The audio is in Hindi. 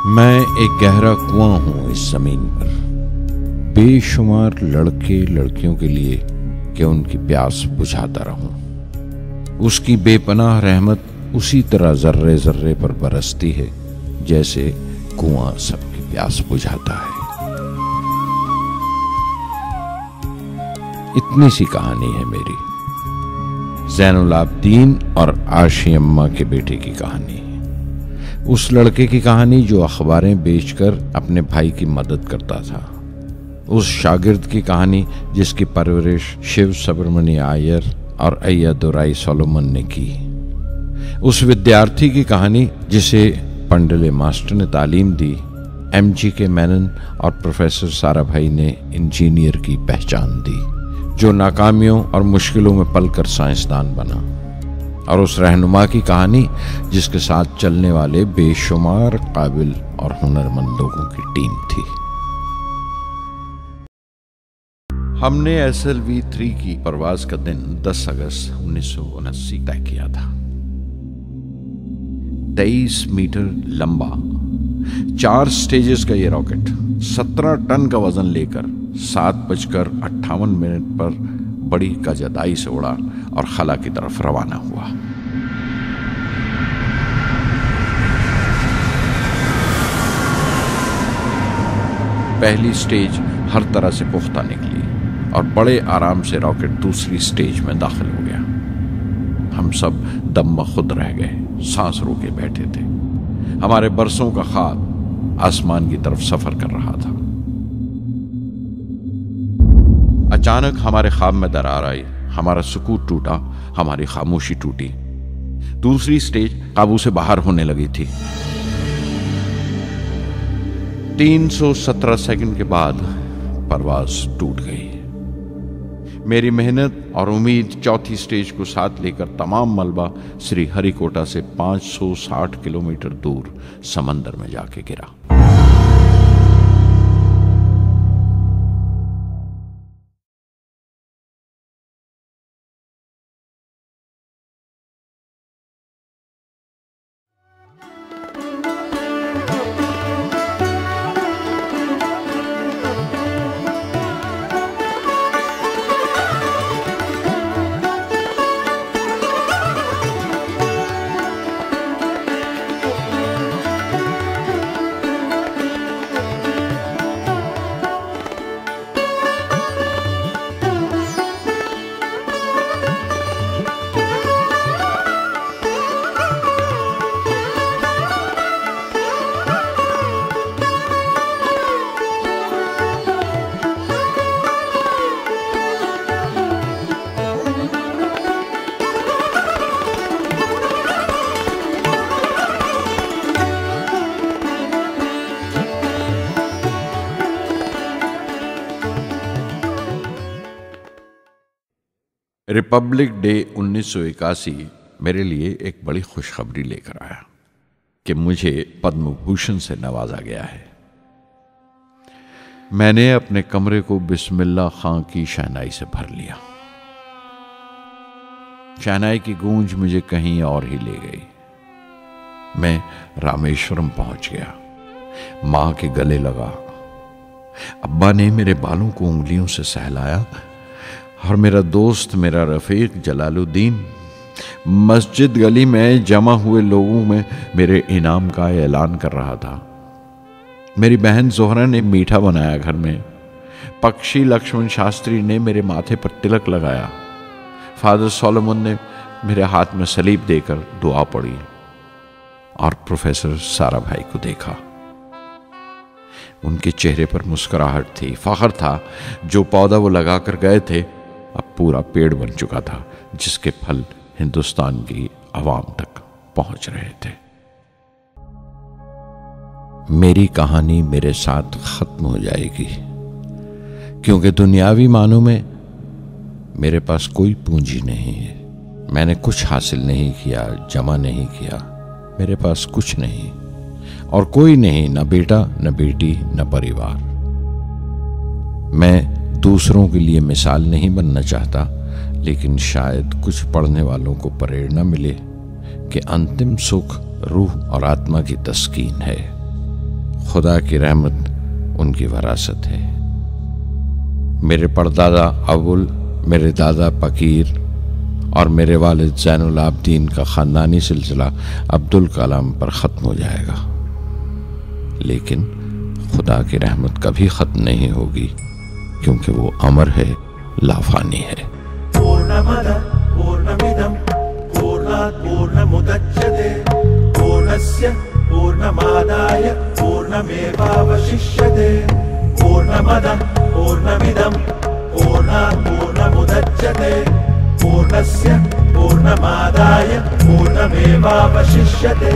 मैं एक गहरा कुआं हूं इस जमीन पर, बेशुमार लड़के लड़कियों के लिए कि उनकी प्यास बुझाता रहूं। उसकी बेपनाह रहमत उसी तरह जर्रे जर्रे पर बरसती है जैसे कुआं सबकी प्यास बुझाता है। इतनी सी कहानी है मेरी, ज़ैनुल आबदीन और आशी अम्मा के बेटे की कहानी। उस लड़के की कहानी जो अखबारें बेचकर अपने भाई की मदद करता था। उस शागिर्द की कहानी जिसकी परवरिश शिव सुब्रमण्य आयर और अय्यादुराई सोलोमन ने की। उस विद्यार्थी की कहानी जिसे पंडले मास्टर ने तालीम दी, MGK मेनन और प्रोफेसर साराभाई ने इंजीनियर की पहचान दी, जो नाकामियों और मुश्किलों में पलकर साइंसदान बना। और उस रहनुमा की कहानी जिसके साथ चलने वाले बेशुमार काबिल और हुनरमंद लोगों की टीम थी। हमने SLV 3 की परवाज का दिन 10 अगस्त 1979 तय किया था। 23 मीटर लंबा 4 स्टेजेस का ये रॉकेट 17 टन का वजन लेकर 7:58 पर बड़ी कजदाई से उड़ा और खला की तरफ रवाना हुआ। पहली स्टेज हर तरह से पुख्ता निकली और बड़े आराम से रॉकेट दूसरी स्टेज में दाखिल हो गया। हम सब दम खुद रह गए, सांस रोके बैठे थे। हमारे बरसों का ख्वाब आसमान की तरफ सफर कर रहा था। अचानक हमारे ख्वाब में दरार आई, हमारा सुकून टूटा, हमारी खामोशी टूटी। दूसरी स्टेज काबू से बाहर होने लगी थी। 317 सेकंड के बाद परवाज टूट गई। मेरी मेहनत और उम्मीद चौथी स्टेज को साथ लेकर तमाम मलबा श्री हरिकोटा से 560 किलोमीटर दूर समंदर में जाके गिरा। रिपब्लिक डे 1981 मेरे लिए एक बड़ी खुशखबरी लेकर आया कि मुझे पद्म भूषण से नवाजा गया है। मैंने अपने कमरे को बिस्मिल्लाह खां की शहनाई से भर लिया। शहनाई की गूंज मुझे कहीं और ही ले गई। मैं रामेश्वरम पहुंच गया। मां के गले लगा। अब्बा ने मेरे बालों को उंगलियों से सहलाया और मेरा दोस्त, मेरा रफीक जलालुद्दीन मस्जिद गली में जमा हुए लोगों में मेरे इनाम का ऐलान कर रहा था। मेरी बहन जोहरा ने मीठा बनाया घर में। पक्षी लक्ष्मण शास्त्री ने मेरे माथे पर तिलक लगाया। फादर सोलोमन ने मेरे हाथ में सलीब देकर दुआ पढ़ी और प्रोफेसर सारा भाई को देखा। उनके चेहरे पर मुस्कुराहट थी, फख्र था। जो पौधा वो लगाकर गए थे अब पूरा पेड़ बन चुका था, जिसके फल हिंदुस्तान की आवाम तक पहुंच रहे थे। मेरी कहानी मेरे साथ खत्म हो जाएगी, क्योंकि दुनियावी मानों में मेरे पास कोई पूंजी नहीं है। मैंने कुछ हासिल नहीं किया, जमा नहीं किया। मेरे पास कुछ नहीं और कोई नहीं, न बेटा, न बेटी, न परिवार। मैं दूसरों के लिए मिसाल नहीं बनना चाहता, लेकिन शायद कुछ पढ़ने वालों को प्रेरणा मिले कि अंतिम सुख रूह और आत्मा की तस्कीन है। खुदा की रहमत उनकी वरासत है। मेरे परदादा अबुल, मेरे दादा फकीर और मेरे वालिद ज़ैनुल आबदीन का ख़ानदानी सिलसिला अब्दुल कलाम पर ख़त्म हो जाएगा, लेकिन खुदा की रहमत कभी ख़त्म नहीं होगी, क्योंकि वो अमर है, लाफानी है। पूर्णमद पूर्णमिदं पूर्णात् पूर्णमुदच्यते पूर्णस्य पूर्णमादाय पूर्णमेवावशिष्यते। पूर्णमद पूर्णमिदं पूर्णात् पूर्णमुदच्यते पूर्णस्य पूर्णमादाय पूर्णमेवावशिष्यते।